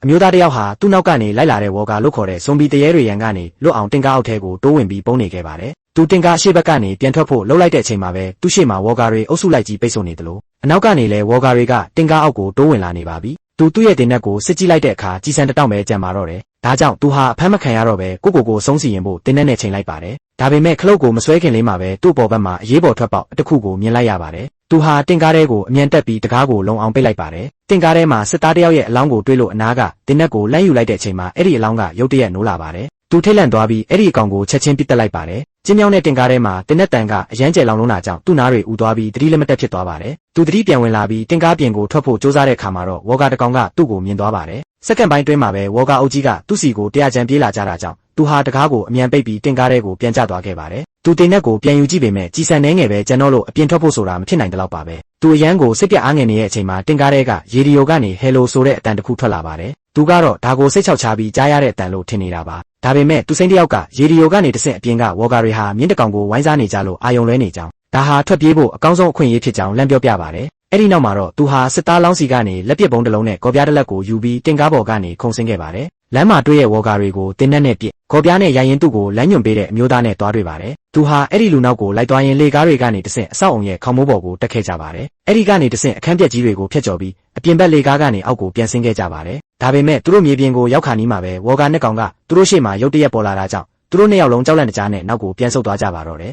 အမျိုးသားတယောက်ဟာသူ့နောက်ကနေလိုက်လာတဲ့ဝေါ်ကာလို့ခေါ်တဲ့ဇွန်ဘီတရေတွေရန်ကနေလွတ်အောင်တင်ကားအောက်ထဲကိုတိုးဝင်ပြီးပုန်းနေခဲ့ပါတယ်။သူတင်ကားရှေ့ဘက်ကနေပြန်ထွက်ဖို့လှုပ်လိုက်တဲ့အချိန်မှာပဲသူ့ရှေ့မှာဝေါ်ကာတွေအုပ်စုလိုက်ကြီးပိတ်ဆို့နေတယ်လို့အနောက်ကနေလည်းဝေါ်ကာတွေကတင်ကားအောက်ကိုတိုးဝင်လာနေပါပြီ။သူ့ရဲ့တင်နက်ကိုစစ်ကြည့်လိုက်တဲ့အခါကြီးစံတတောက်ပဲကြံပါတော့တယ်။ဒါကြောင့်သူဟာအဖမ်းမခံရတော့ပဲကိုဆုံးစီရင်ဖို့တင်နက်နဲ့ချိန်လိုက်ပါတယ်။ဒါပေမဲ့ခလုတ်ကိုမဆွဲခင်လေးမှာပဲသူ့ပေါ်ဘက်မှာအရေးပေါ်ထွက်ပေါက်တစ်ခုကိုမြင်လိုက်ရပါတယ်။သူဟာတင်ကားထဲကိုအမြန်တက်ပြီးတကားကိုလုံအောင်ပိတ်လိုက်ပါတယ်။တင်ကားထဲမှာစစ်သားတယောက်ရဲ့အလောင်းကိုတွေးလို့အနားကတင်နက်ကိုလမ်းယူလိုက်တဲ့အချိန်မှာအဲ့ဒီအလောင်းကရုတ်တရက်နိုးလာပါတယ်။သူထိတ်လန့်သွားပြီးအဲ့ဒီအကောင်ကိုချက်ချင်းပစ်တက်လိုက်ပါတယ်။ကျင်းမြောင်းတဲ့တင်ကားထဲမှာတင်နက်တန်ကအရန်ကျဲလောင်လုံးတာကြောင့်သူ့နားတွေဥသွားပြီးတတိလက်မတက်ဖြစ်သွားပါတယ်။သူတတိပြန်ဝင်လာပြီးတင်ကားပြင်ကိုထွက်ဖို့ကြိုးစားတဲ့ခါမှာတော့ဝေါ်ကာတကောင်ကသူ့ကိုမြင်သွားပါတယ်။စက္ကန့်ပိုင်းတွင်းမှာပဲဝေါ်ကာအုပ်ကြီးကသူ့စီကိုတရားချန်ပြေးလာကြတာကြောင့်သူဟာတကားကိုအမြန်ပိတ်ပြီးတင်ကားထဲကိုပြန်ကျသွားခဲ့ပါတယ်။သူတင်နက်ကိုပြန်ယူကြည့်ပေမဲ့ကြီးစံနှဲငယ်ပဲကျန်တော့လို့အပြင်ထွက်ဖို့ဆိုတာမဖြစ်နိုင်တဲ့လောက်ပါပဲ။သူအရန်ကိုစိတ်ပြအားငယ်နေတဲ့အချိန်မှာတင်ကားထဲကရေဒီယိုကနေဟယ်လိုဆိုတဲ့အတန်တစ်ခုထွက်လာပါတယ်။သူကတော့ဒါကိုစိတ်ချောက်ချပြီးကြားရတဲ့အတန်လို့ထင်နေတာပါ။ဒါပေမဲ့သူစိမ့်တယောက်ကရေဒီယိုကနေတဆင့်အပြင်ကဝေါ်ကာတွေဟာမြင်းတကောင်ကိုဝိုင်းစားနေကြလို့အာယုံလွဲနေကြောင်းဒါဟာထွက်ပြေးဖို့အကောင်းဆုံးအခွင့်အရေးဖြစ်ကြောင်းလမ်းပြောပြပါတယ်။အဲ့ဒီနောက်မှာတော့သူဟာစစ်သားလောင်းစီကနေလက်ပစ်ပုံးတစ်လုံးနဲ့ကော်ပြားတစ်လက်ကိုယူပြီးတင်ကားပေါ်ကနေခုန်ဆင်းခဲ့ပါတယ်။လမ်းမှာတွေ့ရဲ့ဝေါ်ကာတွေကိုတင်နက်နဲ့ပစ်ကော်ပြားနဲ့ရိုင်ရင်သူ့ကိုလမ်းညွှန်ပေးတဲ့အမျိုးသားနဲ့တွားတွေ့ပါတယ်။သူဟာအဲ့ဒီလူနောက်ကိုလိုက်သွားရင်လေကားတွေကနေတဆင့်အဆောက်အုံရဲ့ခေါင်းမိုးပေါ်ကိုတက်ခဲ့ကြပါတယ်။အဲ့ဒီကနေတဆင့်အခန်းပြက်ကြီးတွေကိုဖျက်ကျော်ပြီးအပြင်ဘက်လေကားကနေအောက်ကိုပြန်ဆင်းခဲ့ကြပါတယ်။ဒါပေမဲ့သူတို့မြေပြင်ကိုရောက်ခါနီးမှာပဲဝေါ်ကာနှစ်ကောင်ကသူတို့ရှေ့မှာရုတ်တရက်ပေါ်လာတာကြောင့်သူတို့နှစ်ယောက်လုံးကြောက်လန့်တကြားနဲ့နောက်ကိုပြန်ဆုတ်သွားကြပါတော့တယ်